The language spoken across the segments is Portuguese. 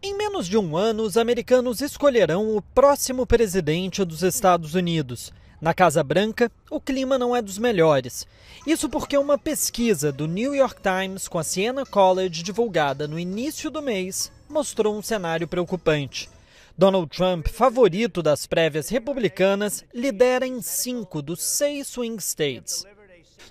Em menos de um ano, os americanos escolherão o próximo presidente dos Estados Unidos. Na Casa Branca, o clima não é dos melhores. Isso porque uma pesquisa do New York Times com a Siena College, divulgada no início do mês, mostrou um cenário preocupante. Donald Trump, favorito das prévias republicanas, lidera em 5 dos 6 swing states.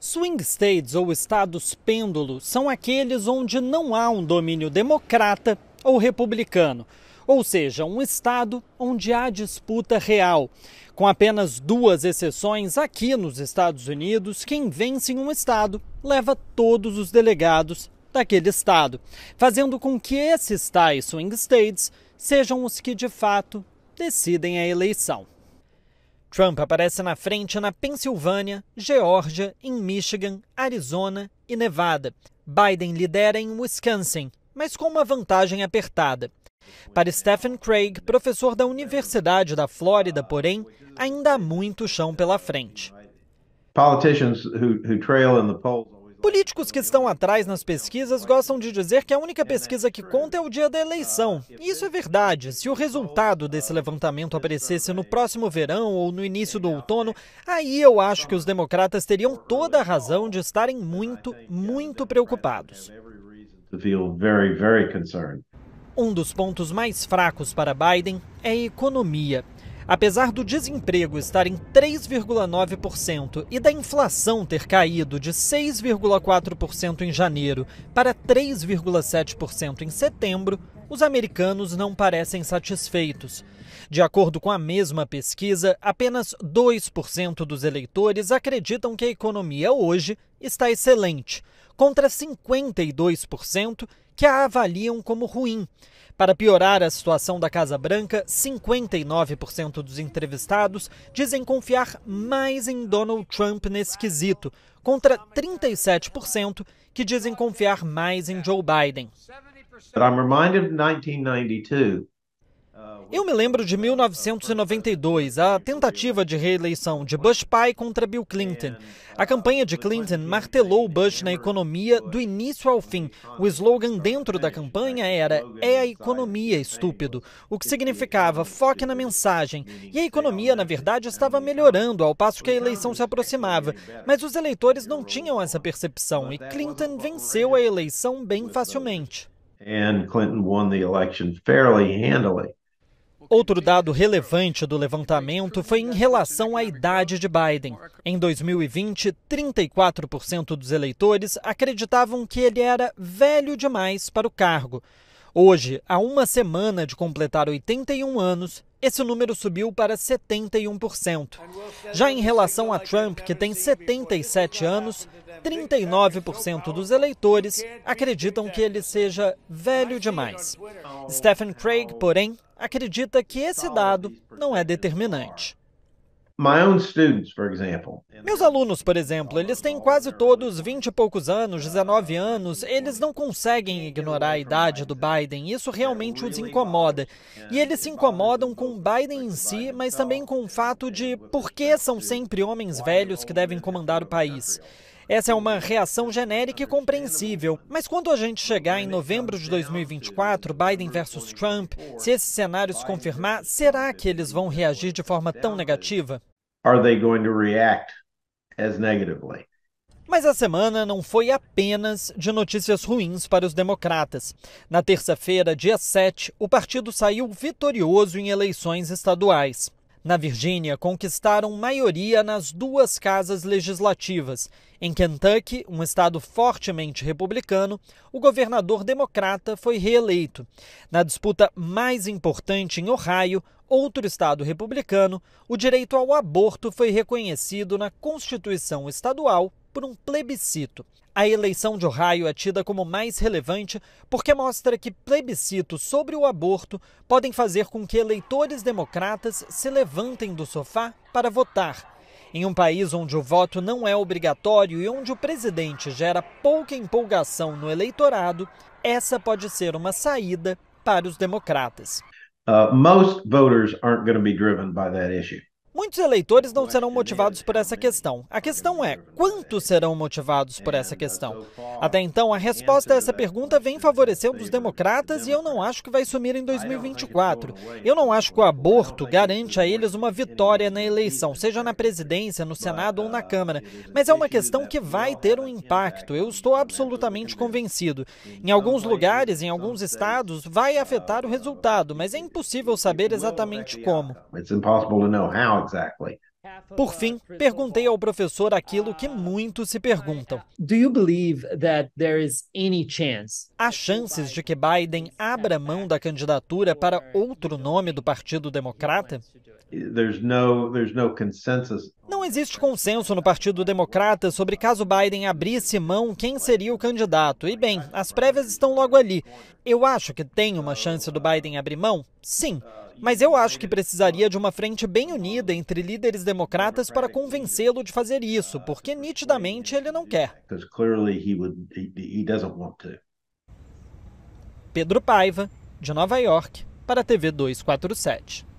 Swing states, ou estados pêndulo, são aqueles onde não há um domínio democrata ou republicano, ou seja, um estado onde há disputa real. Com apenas 2 exceções, aqui nos Estados Unidos, quem vence em um estado leva todos os delegados daquele estado, fazendo com que esses tais swing states sejam os que de fato decidem a eleição. Trump aparece na frente na Pensilvânia, Geórgia, em Michigan, Arizona e Nevada. Biden lidera em Wisconsin, mas com uma vantagem apertada. Para Stephen Craig, professor da Universidade da Flórida, porém, ainda há muito chão pela frente. Políticos que estão atrás nas pesquisas gostam de dizer que a única pesquisa que conta é o dia da eleição. E isso é verdade. Se o resultado desse levantamento aparecesse no próximo verão ou no início do outono, aí eu acho que os democratas teriam toda a razão de estarem muito preocupados. Um dos pontos mais fracos para Biden é a economia. Apesar do desemprego estar em 3,9% e da inflação ter caído de 6,4% em janeiro para 3,7% em setembro, os americanos não parecem satisfeitos. De acordo com a mesma pesquisa, apenas 2% dos eleitores acreditam que a economia hoje está excelente, contra 52% que a avaliam como ruim. Para piorar a situação da Casa Branca, 59% dos entrevistados dizem confiar mais em Donald Trump nesse quesito, contra 37% que dizem confiar mais em Joe Biden. Eu me lembro de 1992, a tentativa de reeleição de Bush pai contra Bill Clinton. A campanha de Clinton martelou Bush na economia do início ao fim. O slogan dentro da campanha era "É a economia, estúpido", o que significava foque na mensagem. E a economia, na verdade, estava melhorando ao passo que a eleição se aproximava. Mas os eleitores não tinham essa percepção e Clinton venceu a eleição bem facilmente. Outro dado relevante do levantamento foi em relação à idade de Biden. Em 2020, 34% dos eleitores acreditavam que ele era velho demais para o cargo. Hoje, há uma semana de completar 81 anos, esse número subiu para 71%. Já em relação a Trump, que tem 77 anos, 39% dos eleitores acreditam que ele seja velho demais. Stephen Craig, porém, acredita que esse dado não é determinante. Meus alunos, por exemplo, eles têm quase todos 20 e poucos anos, 19 anos, eles não conseguem ignorar a idade do Biden, isso realmente os incomoda. E eles se incomodam com o Biden em si, mas também com o fato de por que são sempre homens velhos que devem comandar o país. Essa é uma reação genérica e compreensível, mas quando a gente chegar em novembro de 2024, Biden versus Trump, se esse cenário se confirmar, será que eles vão reagir de forma tão negativa? Mas a semana não foi apenas de notícias ruins para os democratas. Na terça-feira, dia 7, o partido saiu vitorioso em eleições estaduais. Na Virgínia, conquistaram maioria nas 2 casas legislativas. Em Kentucky, um estado fortemente republicano, o governador democrata foi reeleito. Na disputa mais importante em Ohio, outro estado republicano, o direito ao aborto foi reconhecido na Constituição estadual por um plebiscito. A eleição de Ohio é tida como mais relevante porque mostra que plebiscitos sobre o aborto podem fazer com que eleitores democratas se levantem do sofá para votar. Em um país onde o voto não é obrigatório e onde o presidente gera pouca empolgação no eleitorado, essa pode ser uma saída para os democratas. Most voters aren't going to be driven by that issue. Muitos eleitores não serão motivados por essa questão. A questão é, quantos serão motivados por essa questão? Até então, a resposta a essa pergunta vem favorecendo os democratas e eu não acho que vai sumir em 2024. Eu não acho que o aborto garante a eles uma vitória na eleição, seja na presidência, no Senado ou na Câmara. Mas é uma questão que vai ter um impacto, eu estou absolutamente convencido. Em alguns lugares, em alguns estados, vai afetar o resultado, mas é impossível saber exatamente como. Por fim, perguntei ao professor aquilo que muitos se perguntam. Do you believe that there is any chance? Há chances de que Biden abra mão da candidatura para outro nome do Partido Democrata? Não existe consenso no Partido Democrata sobre caso Biden abrisse mão quem seria o candidato. E bem, as prévias estão logo ali. Eu acho que tem uma chance do Biden abrir mão? Sim. Mas eu acho que precisaria de uma frente bem unida entre líderes democratas para convencê-lo de fazer isso, porque nitidamente ele não quer. Pedro Paiva, de Nova York, para a TV 247.